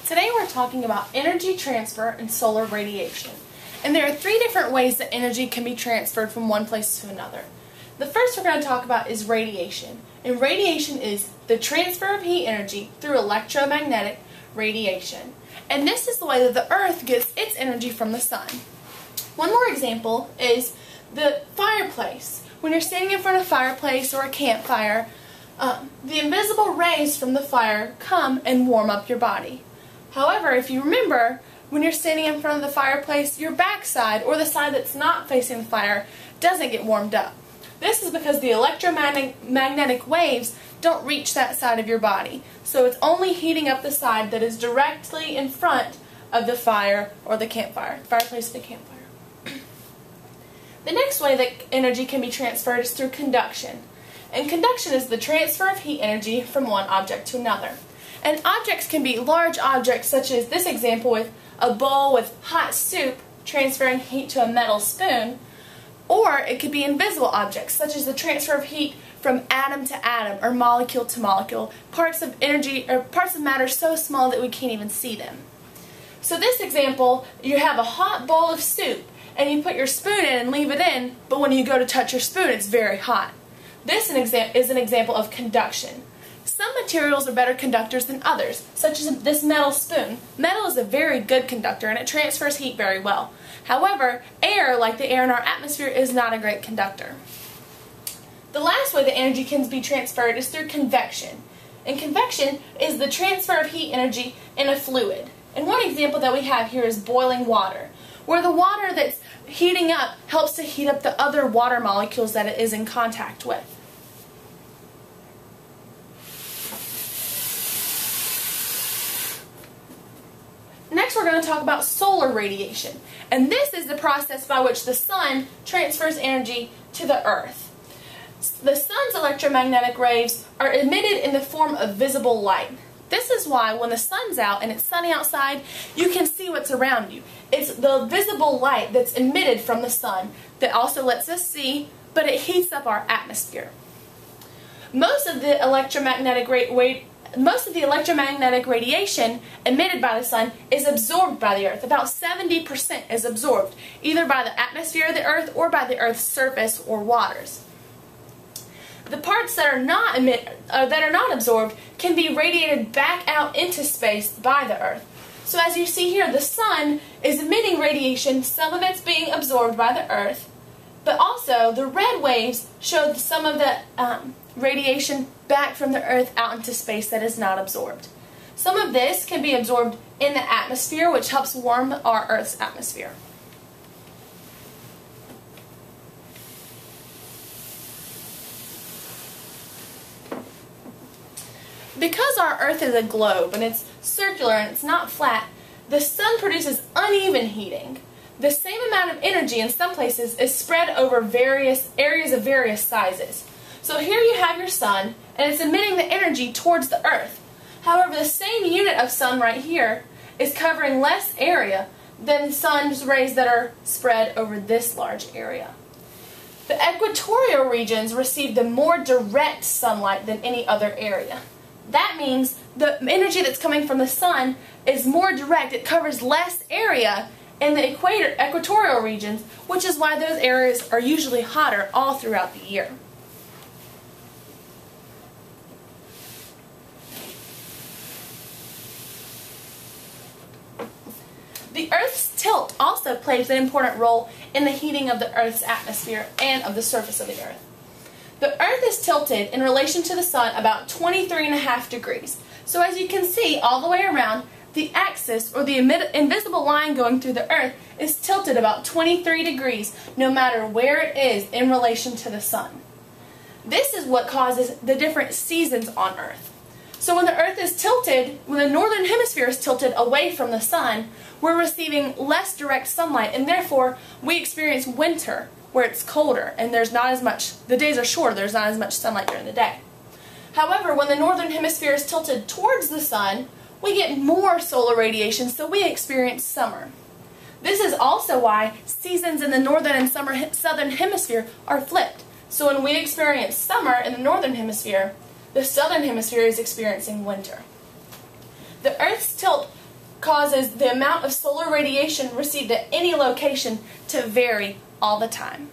Today we're talking about energy transfer and solar radiation. And there are three different ways that energy can be transferred from one place to another. The first we're going to talk about is radiation. And radiation is the transfer of heat energy through electromagnetic radiation. And this is the way that the Earth gets its energy from the sun. One more example is the fireplace. When you're standing in front of a fireplace or a campfire, the invisible rays from the fire come and warm up your body. However, if you remember, when you're standing in front of the fireplace, your backside, or the side that's not facing the fire, doesn't get warmed up. This is because the electromagnetic waves don't reach that side of your body. So it's only heating up the side that is directly in front of the fire or the campfire, fireplace or the campfire. The next way that energy can be transferred is through conduction. And conduction is the transfer of heat energy from one object to another. And objects can be large objects, such as this example with a bowl with hot soup transferring heat to a metal spoon, or it could be invisible objects, such as the transfer of heat from atom to atom or molecule to molecule, parts of energy or parts of matter so small that we can't even see them. So this example, you have a hot bowl of soup and you put your spoon in and leave it in, but when you go to touch your spoon, it's very hot. This is an example of conduction. Some materials are better conductors than others, such as this metal spoon. Metal is a very good conductor and it transfers heat very well. However, air, like the air in our atmosphere, is not a great conductor. The last way that energy can be transferred is through convection. And convection is the transfer of heat energy in a fluid. And one example that we have here is boiling water, where the water that's heating up helps to heat up the other water molecules that it is in contact with. Next, we're going to talk about solar radiation, and this is the process by which the sun transfers energy to the Earth. The sun's electromagnetic rays are emitted in the form of visible light. This is why when the sun's out and it's sunny outside, you can see what's around you. It's the visible light that's emitted from the sun that also lets us see, but it heats up our atmosphere. Most of the electromagnetic radiation emitted by the sun is absorbed by the Earth. About 70% is absorbed, either by the atmosphere of the Earth or by the Earth's surface or waters. The parts that are not absorbed can be radiated back out into space by the Earth. So as you see here, the sun is emitting radiation, some of it's being absorbed by the Earth, but also the red waves show some of the radiation back from the Earth out into space that is not absorbed. Some of this can be absorbed in the atmosphere, which helps warm our Earth's atmosphere. Because our Earth is a globe and it's circular and it's not flat, the sun produces uneven heating. The same amount of energy in some places is spread over various areas of various sizes. So here you have your sun, and it's emitting the energy towards the Earth. However, the same unit of sun right here is covering less area than the sun's rays that are spread over this large area. The equatorial regions receive the more direct sunlight than any other area. That means the energy that's coming from the sun is more direct. It covers less area in the equatorial regions, which is why those areas are usually hotter all throughout the year. The Earth's tilt also plays an important role in the heating of the Earth's atmosphere and of the surface of the Earth. The Earth is tilted in relation to the sun about 23.5 degrees. So as you can see all the way around, the axis, or the invisible line going through the Earth, is tilted about 23 degrees no matter where it is in relation to the sun. This is what causes the different seasons on Earth. So when the Earth is tilted, when the northern hemisphere is tilted away from the sun, we're receiving less direct sunlight, and therefore we experience winter, where it's colder and there's not as much, the days are shorter, there's not as much sunlight during the day. However, when the northern hemisphere is tilted towards the sun, we get more solar radiation, so we experience summer. This is also why seasons in the northern and southern hemisphere are flipped. So when we experience summer in the northern hemisphere, the southern hemisphere is experiencing winter. The Earth's tilt causes the amount of solar radiation received at any location to vary all the time.